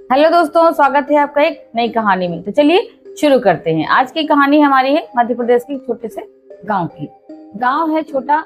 Hello दोस्तों, स्वागत है आपका एक नई कहानी में। तो चलिए शुरू करते हैं। आज की कहानी हमारी है मध्य प्रदेश के छोटे से गांव की। गांव है छोटा।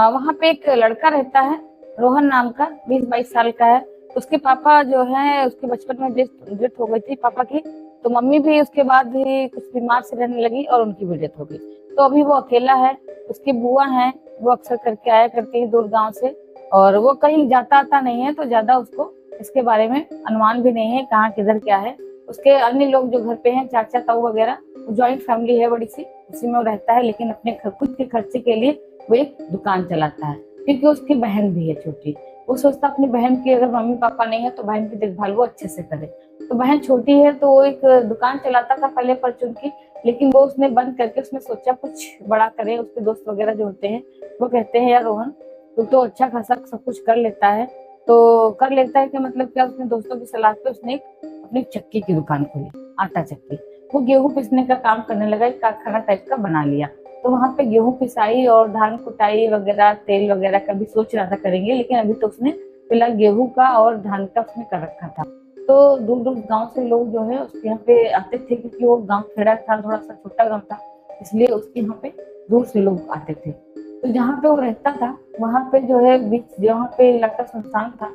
वहां पे एक लड़का रहता है, रोहन नाम का, 20-22 साल का है। उसके पापा जो है उसके बचपन में डेथ हो गई थी पापा की। तो मम्मी भी उसके बाद ही कुछ बीमार से रहने लगी और उनकी भी डेथ हो गई। तो अभी वो अकेला है। उसकी बुआ है, वो अक्सर करके आया करती है दूर गाँव से। और वो कहीं जाता आता नहीं है, तो ज्यादा उसको इसके बारे में अनुमान भी नहीं है कहाँ किधर क्या है। उसके अन्य लोग जो घर पे हैं, चाचा ताऊ वगैरह, ज्वाइंट फैमिली है बड़ी सी, उसी में वो रहता है। लेकिन अपने खुद के खर्चे के लिए वो एक दुकान चलाता है, क्योंकि उसकी बहन भी है छोटी। वो सोचता अपनी बहन की अगर मम्मी पापा नहीं है तो बहन की देखभाल वो अच्छे से करे। तो बहन छोटी है तो वो एक दुकान चलाता था पहले परचून की, लेकिन वो उसने बंद करके उसने सोचा कुछ बड़ा करे। उसके दोस्त वगैरह जो होते हैं वो कहते हैं, यार रोहन तू तो अच्छा खासा सब कुछ कर लेता है। तो कर लेता है कि मतलब क्या, उसने दोस्तों की सलाह पे उसने अपनी चक्की की दुकान खोली, आटा चक्की। वो गेहूं पिसने का काम करने लगा, एक कारखाना टाइप का बना लिया। तो वहां पे गेहूं पिसाई और धान कुटाई वगैरह, तेल वगैरह का भी सोच रहा था करेंगे, लेकिन अभी तो उसने फिलहाल गेहूं का और धान का उसने कर रखा था। तो दूर दूर गांव से लोग जो है उसके यहाँ पे आते थे, क्योंकि वो गांव खेड़ा था, थोड़ा सा छोटा गांव था, इसलिए उसके यहाँ पे दूर से लोग आते थे। तो जहाँ पे वो रहता था वहां पे जो है बीच, जहाँ पे इलाका सुनसान था,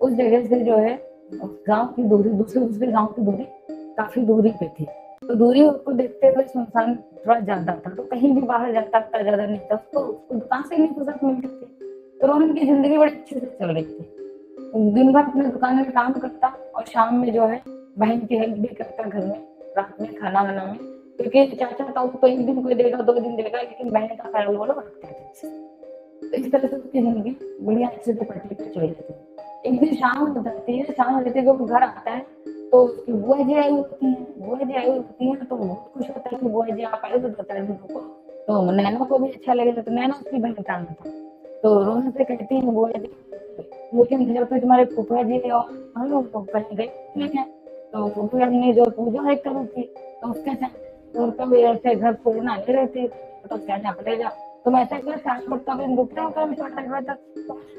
उस जगह से जो है गांव की दूरी, दूसरे दूसरे गांव की दूरी काफी दूरी पे थी। तो दूरी को देखते हुए सुनसान थोड़ा ज्यादा था, तो कहीं भी बाहर जाता था ज्यादा नहीं था, उसको दुकान से नहीं फुर्सत मिलती थी। तो रोहन की जिंदगी बड़ी अच्छे से चल रही थी। दिन भर अपने दुकान में काम करता और शाम में जो है बहन की हेल्प भी करता घर में, रात में खाना वाना में। क्योंकि चाचा ताऊ तो एक दिन कोई देगा 2 दिन देगा, लेकिन बहन का ख्याल वो लोग रखते थे। तो इस तरह से उसकी जिंदगी बढ़िया अच्छे से पटरी पे चल रही थी। एक दिन शाम हो जाती है, शाम होते ही वो घर आता है। तो उसकी बुआ जी आई होती है, बुआ जी आई होती है तो बहुत खुश होता है कि बुआ जी आप आए तो बताए को। तो नैना को भी अच्छा लगेगा, तो नैना उसकी बहन का नाम था। तो रोहन से कहती है बुआ जी, लेकिन घर पे तुम्हारे फूफा जी और हम लोग तो कहीं गए नहीं है। तो फूफा ने जो पूजा है करी थी, तो उसके साथ तो उनका भी ऐसे घर छोड़ना नहीं रहती, तो कहना पड़ेगा तुम ऐसा कर, शाम को कभी रुकना होगा तक,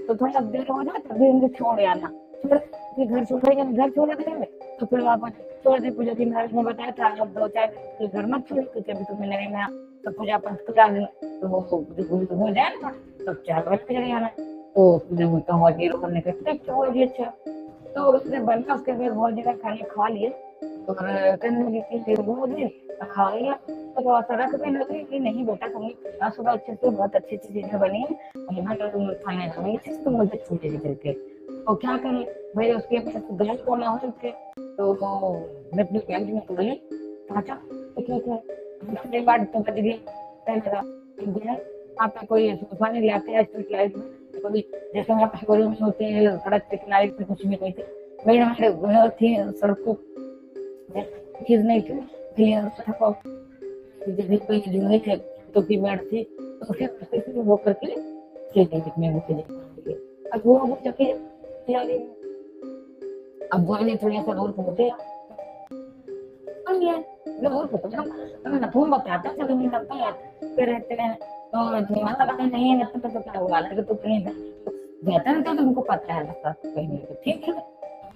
तो थोड़ा देर हो जाए तभी उनको छोड़ आना। फिर घर छोड़ेंगे, घर छोड़ देंगे तो फिर वापस छोड़ दे। पूजा जी महाराज ने बताया था अब 2-4 दिन घर मत छोड़ो, क्योंकि अभी तुम्हें नए नया तो पूजा पाठ करा देना, तो वो हो जाए ना तब 4 बजे चले जाना। तो जब कहा जी रोहन ने कहा ठीक हुआ जी, अच्छा। तो उसने बना, उसके फिर बहुत जगह खाने खा लिए और कहने लगी कि वो जी खा लिया। तो थोड़ा सा रख भी लगी कि नहीं बेटा तुमने खाना सुबह अच्छे से, बहुत अच्छी अच्छी चीजें बनी है और यहाँ तो तुम खाने खाने चीज तुम मुझे छूटे जी करके। तो क्या करें भाई, उसके पास गैस को ना हो थे। तो मैं अपनी कैंटीन में बोली चाचा तो ठीक है, दूसरी बार तो बच गई। कहने लगा गैस आप पे कोई सोफा नहीं लाते हैं स्ट्रीट लाइट में, कभी जैसे यहाँ पे शोरूम में होते हैं सड़क के किनारे पे कुछ भी नहीं थे। मेरे हमारे घर थी सड़कों चीज नहीं थी, क्लियर था। जगह पे जो है तो की बेड थी, तो उसे वो करके चले में वो चले। अब वो चके जा रही है। अब वो ने थोड़ा सा और पहुंचे बन गया। जो और पहुंचा ना फोन बताता चलो नहीं लगता यार पे रहते हैं। तो दिमाग लगाना नहीं है तो क्या हुआ, लगे तो कहीं बेहतर है, तो तुमको पता है लगता कहीं तो ठीक है।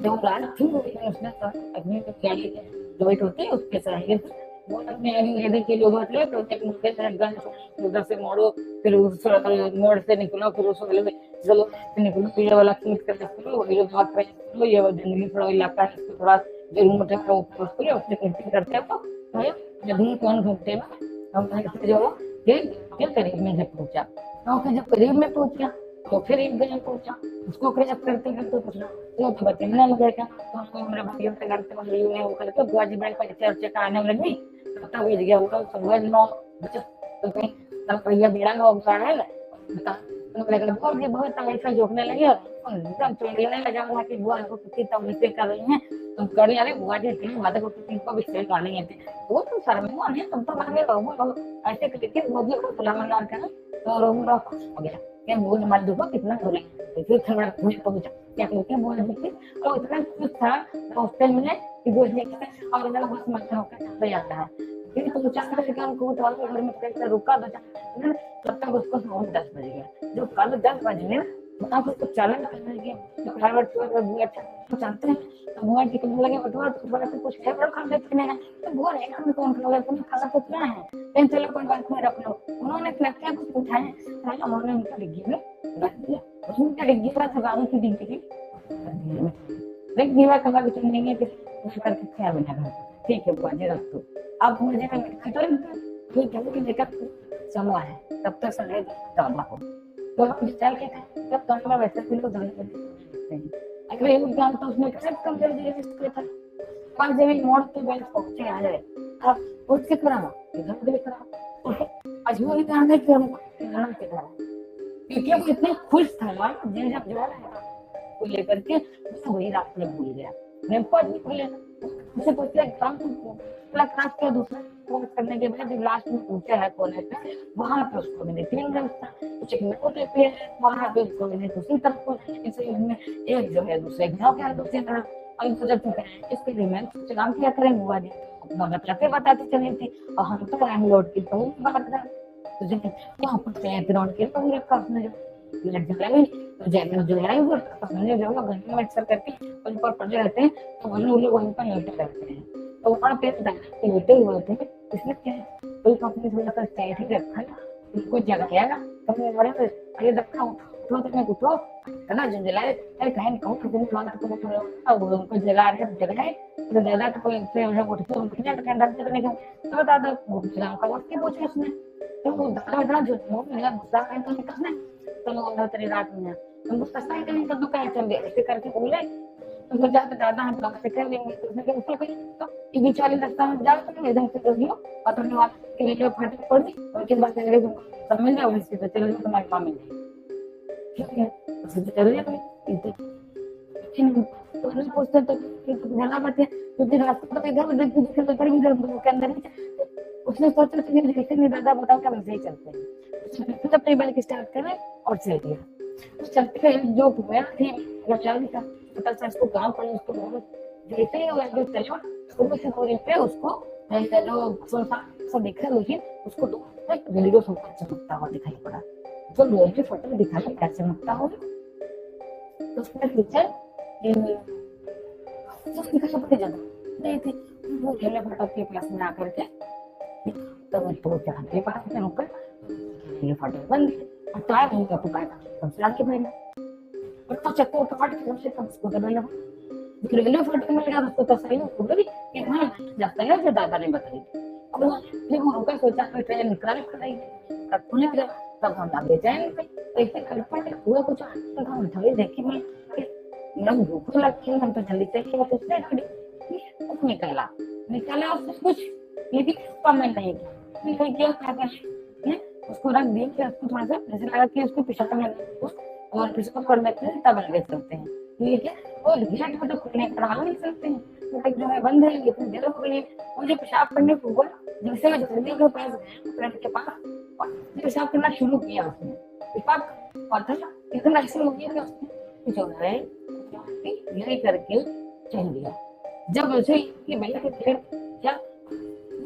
जो रात थी उसने अपनी गाड़ी जो वेट होती है उसके सहारे से वो अपने इधर के लोग होते हैं, तो एक मुझे गन उधर से मोड़ो, फिर उस मोड़ से निकलो, फिर उस वाले जलो से निकलो, तो ये वाला खींच कर निकलो, ये भाग रहे हैं ये जंगली थोड़ा इलाका है, इसको थोड़ा जरूर उठे ऊपर उसको उससे कंटिन्यू करते हैं। तो अभी कौन घंटे में हम ऐसे जो ये करीब में जब पहुंचा, तो फिर जब करीब में पहुंचा तो फिर एक जगह पहुंचा, उसको क्रैप करते करते पूछना तो बचने लगेगा। तो हमको मेरे भाइयों से करते भाइयों ने वो करके बुआ जी बड़े परिचय उच्चय का आने लगी। तब तक भेज गया होगा समझ लो बचत, तो कहीं तब भैया बेड़ा हो गया है ना बता। तो लगा बहुत ये बहुत ऐसा जोड़ने लगे और एकदम चोड़ने लगा हुआ कि बुआ को कितनी तकलीफें कर रही हैं तुम कर, अरे बुआ जी इतनी मदद को किसी को भी शेयर कर नहीं थे। वो तो शर्मिंदा नहीं, तुम तो मांगे रहो ऐसे करके बुआ को खुला मना कर। तो रोहन खुश हो गया कि वो हमारे दुआ कितना खुले। तो फिर थोड़ा खुश पहुंचा क्या करके बोल रही थी और इतना खुश था रास्ते में कि बोलने के और इधर बस मत होकर चलते जाता है। फिर पहुंचा कर उनको घर में कैसे रुका दो तब तक उसको फोन 10 बज गया। जो कल 10 बजने आप उसको चालन करने लगे, तो ड्राइवर तो बुआ अच्छा जानते हैं, तो बुआ जी कहने लगे बटुआ तो थोड़ा सा कुछ है बड़ा खा लेते हैं, तो बुआ नहीं हमें कौन खाओगे, तुम्हें खाना तो क्या है, लेकिन चलो कोई बात नहीं रख लो। उन्होंने क्या कुछ उठाए, उन्होंने उनका डिग्गी में रख दिया, उनका डिग्गी का दुकानों की डिग्गी की देख दीवा कहा कि तुम नहीं है करके खा बना घर, ठीक है बुआ जी रख दो। अब मुझे में मिर्ची तो ठीक है लेकिन लेकर चलो है, तब तक सड़े डालना हो तो हम चल के खाए, तब तो हम वैसे भी लोग धंधे करते हैं। अगर एक गांव तो उसमें कैसे कम कर दिया इसके था, पांच जब मोड़ पे बैठ पहुंचे आ जाए अब उसके खराब इधर उधर खराब अजूबा ही ध्यान है कि हम घर के खराब, क्योंकि वो इतना खुश था ना जिन जब जो है को लेकर के वही रात में भूल गया, मैं पद नहीं भूले उसे पूछते काम पूरा क्लास के दूसरा कोर्स करने के बाद जब लास्ट में पूछा है कोने पे वहां पे उसको मैंने 3 रास्ता कुछ एक नोटे पे वहां पे उसको मैंने दूसरी तरफ को इसे में एक जो है दूसरे गांव के दूसरी तरफ अब तो जब चुके हैं इसके लिए मैं काम किया करें बुआ जी बताते चली थी और हम तो टाइम लौट के तो बात कर तुझे वहां पर से ग्राउंड के तो रखा उसने जो लग जलाई तो जैसे जो है वो हमने जो है घर में अक्सर करके उन पर पड़े रहते हैं तो हम लोग वहीं पर लेटे रहते हैं, तो वहाँ पे लेटे हुए थे इसलिए क्या है कोई कंपनी थोड़ा सा टाइट ही रखा है उनको जगाएगा कभी हमारे अरे रखा उठो तो मैं उठो है ना जलाए अरे कहीं कहूँ किसी मांगा तो उनको जगा रहे जगाए तो दादा तो कोई से उठते उठने तो कहना नहीं तो दादा का वक्त पूछे उसने तो दादा इतना जो मेरा गुस्सा है तो निकलना तो लोग तेरी रात में तुमको सस्ता ही नहीं तो कहीं चल ऐसे करके बोले तो जाते दादा हम लोग से कर लेंगे तो उसने क्या कही तो ये बेचारे रास्ता में जाओ तुम इधर से करियो और तुमने बात के लिए फटक पड़ गई और किस बात से सब मिल जाओ इससे तो चलो तुम्हारी मां मिल जाएगी ठीक है उससे तो चल जाओ तो उसने पूछते तो घना बात है क्योंकि रास्ता तो इधर उधर की तो पर इधर के अंदर ही उसने सोचा कि जैसे नहीं दादा बताओ क्या वैसे ही चलते हैं उसने अपनी बाइक स्टार्ट करें और चल दिया चलते हुए जो हुआ थी चल का पता चला उसको गांव पड़े उसको जैसे ही वो जो चला थोड़ी सी दूरी पे उसको जो सोफा सब दिखा लेकिन उसको रेडियो सोफा चमकता हुआ दिखाई पड़ा जो रेडियो फोटो दिखाई क्या चमकता हुआ तो उसने पूछा तो दिखाई पड़ी ज्यादा नहीं थी वो रेडियो फोटो के पास में आकर के तब तो चाहते पास में होकर रेडियो फोटो बंद और टायर होगा तो काय सबसे आगे बढ़ना और तो चक्कर काट के सबसे कम उसको कर लेना रेडियो फोटो में लगा उसको तो सही हो गई कि हां जाता है जो दादा ने बताई अब फिर वो रुका सोचा कि ट्रेन निकाल खड़ी तब खुले गया तब हम आगे जाएंगे तो ऐसे कर पाए हुआ कुछ तो हम थोड़ी देखी मैं एकदम भूख लगती है हम तो जल्दी से क्या पूछते हैं निकाला उससे कुछ लेकिन कमेंट नहीं किया क्या करना उसको रख दिया फिर उसको थोड़ा सा ऐसे लगा कि उसको पेशाब में और पेशाब करने के लिए तब लगे चलते हैं ठीक है वो गेट में तो खुलने करा नहीं सकते हैं तक जो है बंद है इतनी देर हो गई मुझे पेशाब करने को हुआ जैसे मैं जल्दी के पास गया फ्रेंड के पास और पेशाब करना शुरू किया उसने पेशाब और था इतना ऐसे हो गया कि उसने जो है यही करके चल दिया जब उसे कि भैया के फिर क्या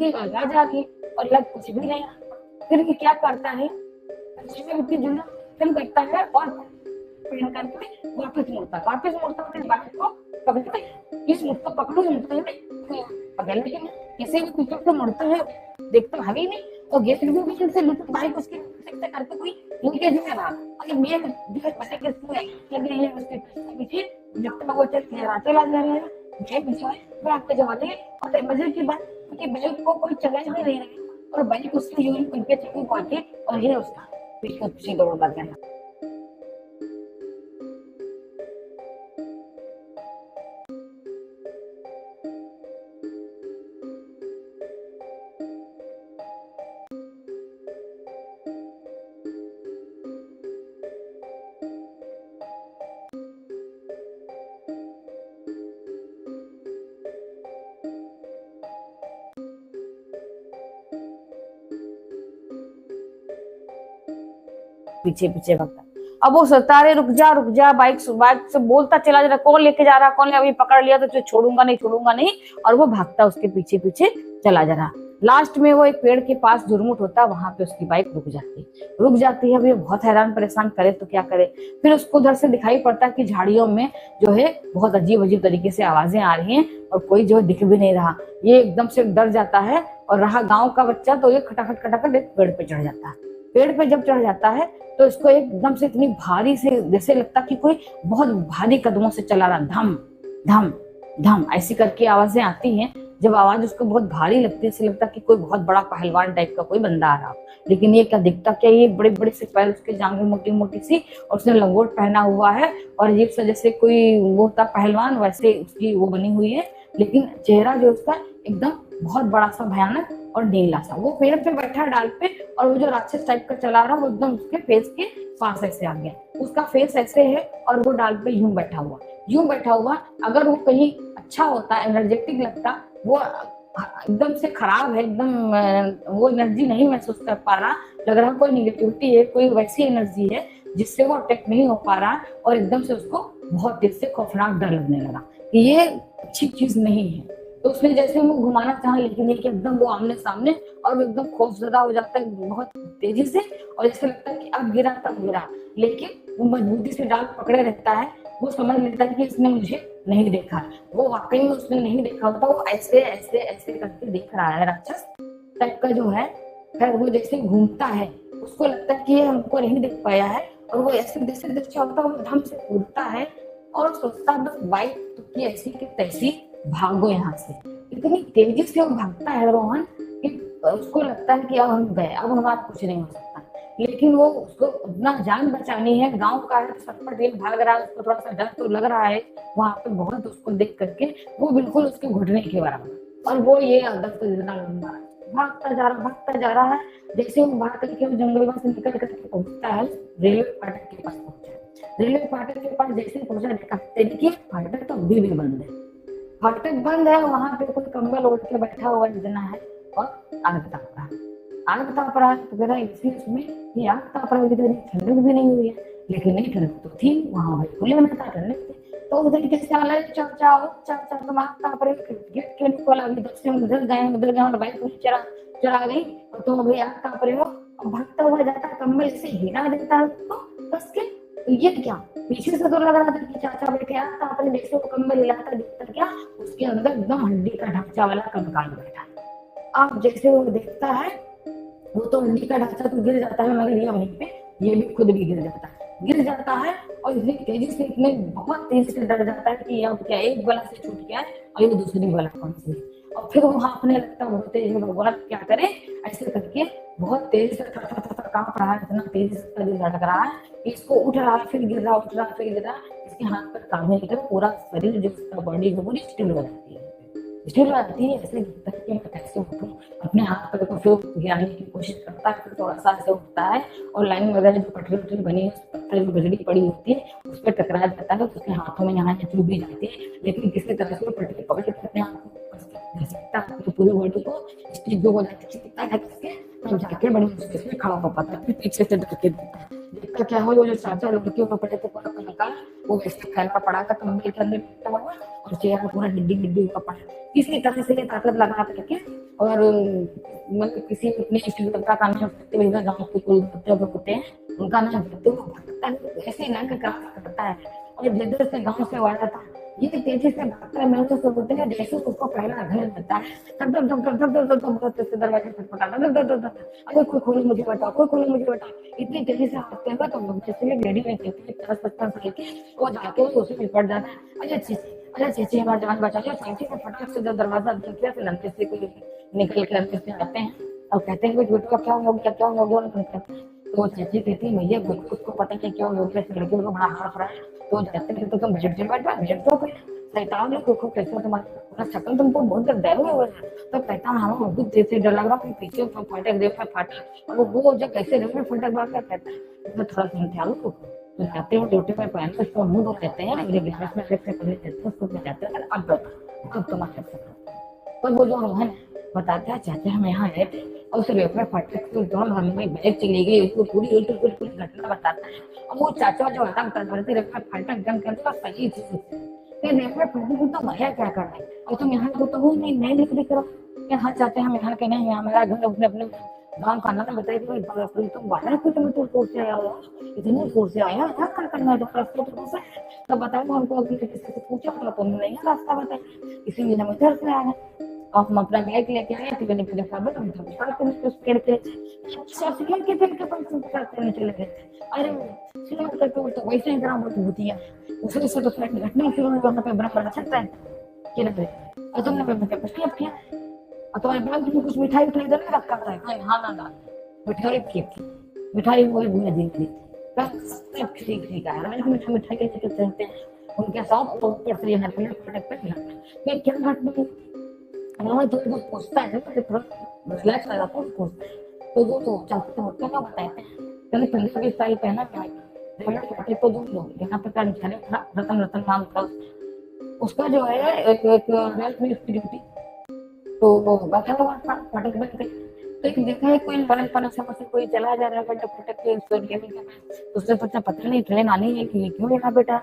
ये आवाज आ गई और लग कुछ भी नहीं फिर ये क्या करता है उसमें जुड़ा फिर करता है और पेन करके वापस मुड़ता है बाहर को पकड़ता है इस मुझको पकड़ो मुड़ता है पकड़ने के लिए किसी भी कुछ से मुड़ता है देखता है नहीं और गेट भी पीछे से लुट बाइक उसके से करके कोई नीचे नहीं रहा अगर मैं जो पता के लगे ये उसके पीछे जब तक वो चला जा रहा है मैं पीछे मैं आपके जवाब और मजे की बात कि बाइक को कोई चला ही नहीं रहा और बाइक उससे यूं उनके चक्कर पहुंचे और ये उसका पीछे दौड़ लग गया पीछे पीछे भगता अब वो सतारे रुक जा बाइक से बोलता चला जा रहा कौन लेके जा रहा कौन अभी पकड़ लिया तो छोड़ूंगा नहीं और वो भागता उसके पीछे पीछे चला जा रहा लास्ट में वो एक पेड़ के पास झुरमुट होता है, वहां पे उसकी बाइक रुक जाती है। अब ये बहुत हैरान परेशान करे तो क्या करे। फिर उसको उधर से दिखाई पड़ता है कि झाड़ियों में जो है बहुत अजीब अजीब तरीके से आवाजें आ रही हैं और कोई जो दिख भी नहीं रहा। ये एकदम से डर जाता है और रहा गाँव का बच्चा तो ये खटाखट खटाखट एक पेड़ पे चढ़ जाता है। पेड़ पे जब चढ़ जाता है तो इसको एकदम से इतनी भारी से जैसे लगता कि कोई बहुत भारी कदमों से चला रहा, धम धम धम ऐसी करके आवाजें आती हैं। जब आवाज उसको बहुत भारी लगती है, ऐसे लगता कि कोई बहुत बड़ा पहलवान टाइप का कोई बंदा आ रहा। लेकिन ये क्या दिखता क्या, ये बड़े बड़े से पैर, उसके जांघें मोटी मोटी सी और उसने लंगोट पहना हुआ है और अजीब सा जैसे कोई वो होता पहलवान वैसे उसकी वो बनी हुई है। लेकिन चेहरा जो उसका एकदम बहुत बड़ा सा भयानक और नीला सा। वो पेड़ पे बैठा है डाल पे और वो जो राक्षस टाइप का चला रहा वो एकदम उसके फेस के पास ऐसे आ गया। उसका फेस ऐसे है और वो डाल पे यूं बैठा हुआ। अगर वो कहीं अच्छा होता, एनर्जेटिक लगता, वो एकदम से खराब है, एकदम वो एनर्जी नहीं महसूस कर पा रहा, लग रहा कोई निगेटिविटी है, कोई वैसी एनर्जी है जिससे वो अटैक नहीं हो पा रहा और एकदम से उसको बहुत तेज से खौफनाक डर लगने लगा कि ये अच्छी चीज नहीं है। तो उसने जैसे मुंह घुमाना चाहा लेकिन ये कि एकदम वो आमने सामने और एकदम खौफजदा हो जाता है बहुत तेजी से और ऐसे लगता है कि अब गिरा तब गिरा। लेकिन वो मजबूती से डाल पकड़े रहता है। वो समझ लेता है कि इसने मुझे नहीं देखा। वो वाकई में उसने नहीं देखा होता, वो ऐसे ऐसे ऐसे करके देख रहा है। राक्षस टाइप का जो है खैर वो जैसे घूमता है, उसको लगता है कि ये हमको नहीं देख पाया है और वो ऐसे जैसे जैसे होता है वो धम से कूदता है और सोचता बस बाइक की ऐसी की तैसी भागो यहाँ से। इतनी तेजी से वो भागता है रोहन कि उसको लगता है कि अब हम गए, अब हमारा कुछ नहीं हो सकता। लेकिन वो उसको अपना जान बचानी है, गांव का है, सटपट ये भाग रहा है, उसको थोड़ा सा डर तो लग रहा है वहां पे बहुत। उसको देख करके वो बिल्कुल उसके घुटने के बराबर और वो ये आदत तो इतना लंबा भागता जा रहा है। जैसे वो भाग करके जंगल से निकल करके पहुंचता है रेलवे फाटक के पास पहुंचा। रेलवे फाटक के पास जैसे पहुंचा देखा देखिए फाटक तो अभी भी बंद है। फाटक बंद है, वहां पे कोई कंबल ओढ़ के बैठा हुआ जना है और आग ताप रहा है। तो कह रहा है इसी उसमें ये आग ताप रहा है, ठंडक भी नहीं हुई है। लेकिन नहीं, ठंडक तो थी वहां, भाई खुले में था, ठंडक थी। तो उधर कैसे आला चाचा तुम आग ताप रहे, गेट क्यों नहीं खोला, अभी दस से उधर गए और बाइक चला गई और तुम अभी आग ताप रहे हो। और भागता हुआ जाता कंबल से हिला देता है उसको बस के। तो ये क्या पीछे से तो लग रहा था कि चाचा बैठे आग ताप रहे, देखो कंबल हिलाता दिखता क्या, उसके अंदर एकदम हड्डी का ढांचा वाला कंकाल बैठा है। अब जैसे वो देखता है वो तो हड्डी का ढांचा तो गिर जाता है, मगर ये वहीं पे ये भी खुद भी गिर जाता है और इतनी तेजी से, इतने बहुत तेजी से डर जाता है कि अब क्या एक बला से छूट गया और ये दूसरी बला कौन सी। और फिर वो हाँफने लगता है बहुत तेज, भगवान क्या करे, ऐसे करके बहुत तेज से थर कांप रहा है, इतना तेजी से धड़क रहा है, इसको उठ रहा है फिर गिर रहा, इसके हाथ पर काम नहीं कर, पूरा शरीर जो उसका बॉडी है पूरी स्टिल हो जाती है। ऐसे लगता है कि मैं कैसे उठूं। अपने हाथ पर को फिर गिराने की कोशिश करता है, फिर थोड़ा सा ऐसे उठता है और लाइन वगैरह जो पटरी बनी है, पत्थर जो बिजली पड़ी होती है उस पर टकरा जाता है, तो उसके हाथों में यहाँ चुभ भी जाती है। लेकिन किसी तरह से वो पटरी पकड़ के अपने हाथ को घसीटता है, तो पूरी बॉडी को स्टिच जो हो जाती है तब जाके बड़ी मुश्किल से खड़ा हो पाता है। फिर पीछे से ढके देखता क्या हो, जो चाचा लड़कियों को पड़े थे पूरा कंकाल वो वैसे फैला पड़ा था कंबल के अंदर हुआ और चेहरा पूरा हड्डी हुआ पड़ा। इसी तरह से ये ताकत लगा करके और मतलब किसी अपने इष्ट देवता का नाम करते हुए गाँव के कुल देवता होते हैं उनका नाम करते हुए भटकता है, ऐसे नाम का क्रॉस करता है। और जिधर से गाँव से वाला था ये तेजी से भागता है, मेरे को बोलते हैं जैसे उसको पहला घर मिलता है दरवाजे खटखटाता, अरे कोई खोलो मुझे बेटा। इतनी तेजी से भागते हैं तो जैसे लेडी में 50-55 साल की वो जाके उसी में पड़ जाता है। अरे चीची हमारा जान बचा लिया। चीची को फटाक से जब दरवाजा बंद किया फिर अंदर से कोई निकल के अंदर से आते हैं और कहते हैं बेटू का क्या हो गया। तो वो चाची कहती है भैया उसको पता नहीं क्या हो गया, लड़के को बड़ा हाफ रहा है। तो जाते हैं तो तुम बजट तो शैतान ने देखो कैसे तुम्हारा शक्ल तुमको बहुत डर हुए हैं। तो कहता हमें बहुत देर से डर लग रहा, पीछे फाटक और वो जब कैसे रेल में फटक बार कहता है थोड़ा ध्यान तो जाते हैं ड्यूटी में पहन कर उसको मुंह धो लेते हैं, मेरे गिलास में से पहले देते हैं उसको जाते हैं अब तुम कर सकते। पर वो जो रोहन बताता है चाचा हम यहाँ आए थे और उस रेल में फाटक से दोनों हमें बैग चली गई, उसको पूरी घटना बताता है। और वो चाचा जो हटा बताते रेल में फाटक एकदम करता सही चीज फिर रेलवे पढ़ने तो भैया क्या करना है, और तुम यहाँ को तो हो नहीं लिख दिख रहा कि हाँ चाहते हैं हम यहाँ के नहीं, हमारा घर अपने अपने गाँव का नाम बताइए। तुम बाहर क्यों, तुम तो कोर्स से आया हो, इतने कोर्स से आया क्या क्या करना है, तो रास्ते तो से तब बताओ हमको, अभी किसी से पूछा तो तुमने नहीं रास्ता बताया, इसीलिए हम इधर से आए हैं। और हम अपना बैग लेके आए थे, मैंने फिर खबर हम सब पढ़ते हैं उस पेड़ पे, ससुर के पेड़ के पास करते चले गए। अरे सुनो करके वो तो वैसे ही ग्राम होती है, उसे से तो फ्लैट घटना शुरू हुई, वहां पे बड़ा छत है कि नहीं, और तुमने पे मुझे प्रश्न किया, और तुम्हारे बैग में कुछ मिठाई उठाई इधर नहीं रखा था, हाँ ना ना मिठाई की मिठाई वो भूल दी थी, बस सब ठीक है, मैंने मिठाई के लेके चलते हैं उनके साथ, तो ऊपर से यहाँ पे फटक पे फिर क्या घटना है, हमारा जो वो पूछता है तो थोड़ा रिलैक्स लगा पूछता है, तो वो तो चलते होते क्या बताते हैं, पहले पंजाबी स्टाइल पहना क्या है, तो जो लोग यहाँ पे कर्मचारी था रतन रतन नाम था उसका, जो है एक एक रेल में उसकी ड्यूटी, तो वो बैठा हुआ था फाटक बंद पे, तो एक देखा है कोई पलट से कोई चला जा रहा है फटक फटक के उसने सोचा पता नहीं ट्रेन आनी है कि क्यों यहाँ बेटा,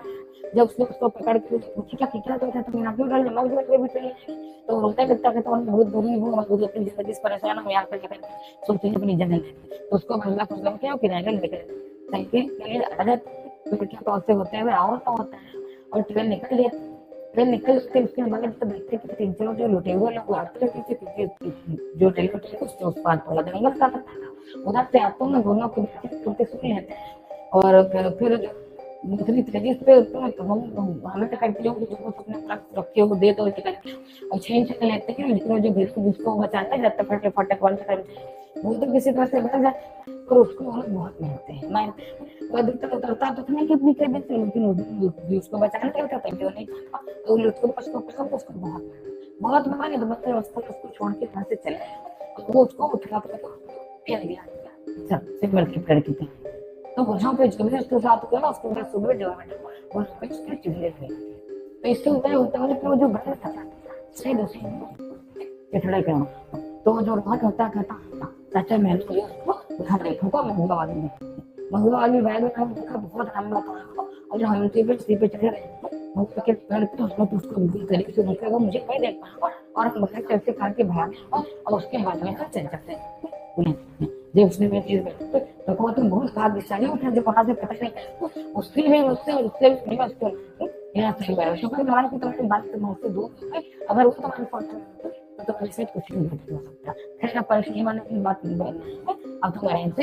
जब उसने उसको पकड़ के पूछी क्या बेटा तुम यहाँ क्यों डाल जमा भी ट्रेन, तो रोता करता है तो बहुत बुरी हूँ, मैं बहुत अपनी जिंदगी से परेशान हूँ, यहाँ पे लेकर सोचती हूँ अपनी जगह, तो उसको महिला कुछ लोग क्या किराया लेकर साइकिल के लिए आदत लड़कियों का उससे होते हुए और तो होता है, और ट्रेन निकल गया, ट्रेन निकल के उसके बाद तो देखते कि तीन चार जो लुटे हुए लोग आते थे जो रेलवे ट्रैक उसके उस पार थोड़ा जंगल का था, उधर से आते हैं दोनों के सुनते सुन लेते हैं, और फिर दूसरी तेजी पे तो हम हमें तो करते हो जो अपने पास रखे हो दे दो टिकट और छीन लेते हैं, लेकिन जो जिसको बचाते जाते फटे फटक वाले करते वो तो किसी तरह से बच जाए, और उसको वो लोग बहुत मारते हैं वो अधिकतर उतरता तो नहीं कितनी के बीच, लेकिन उसको बचाने के लिए क्यों नहीं, तो उसको उसको बहुत मारे, तो बच्चे उसको छोड़ के घर से चले, वो उसको उठा फेंक दिया सिमर की लड़की थी, तो वहां पे जो भी उसके साथ हुआ उसके बाद सुबह जो है वो उसके चिल्ले थे, तो इससे उधर होता है कि वो जो घर था सही दोषी पिछड़े के, तो जो रोहन होता कहता चाचा मैंने उसको उठा देखो को मंगवा वाली बैग में हम देखा बहुत लंबा था, और जो हम सी पे चढ़े रहे हम के पेड़ पे हम उसको बिल्कुल तरीके से देखेगा मुझे नहीं देख पाया, और हम बाहर चलते करके भागे, और उसके बाद में चल जाते जब उसने मेरी चीज तो को तुम बहुत भाग्यशाली उठा जो वहां से पता नहीं उसके भी उससे नहीं बचते यहाँ से गए शुक्र हमारे की तुम्हारी बात तो मुझसे दूर है, अगर वो तुम्हारे पास तो तुम्हारे से कुछ नहीं हो सकता, खैर परेशानी वाले की बात नहीं है, अब तुम्हारे से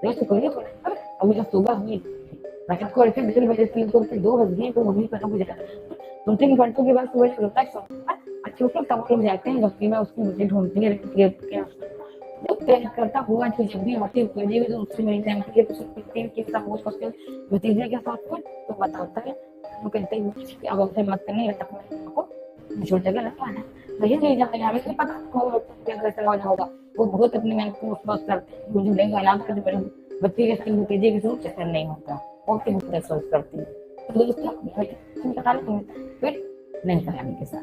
रेस्ट करिए थोड़ा, अभी जब सुबह हुई रात को ऐसे 3 बजे से लेकर 2 बज गए तो वहीं पर गुजरा, 2-3 घंटों के बाद सुबह शुरू तक अच्छे से तब लोग जाते हैं जबकि मैं उसकी मुझे ढूंढती है करता हुआ जो जब भी आती है तो उससे मेरी टाइम के भतीजे के साथ में तो बताता है, वो कहते हैं कि अब हमसे मत करने को छोड़ जगह लगाना वही नहीं जाते हमें नहीं पता कैसे होगा, वो बहुत अपने आप को उस करते हैं, मुझे नहीं गाना मेरे बच्चे के भतीजे के साथ चक्कर नहीं होता, वो बहुत सोच करती है, तो दोस्तों फिर नहीं कराने के साथ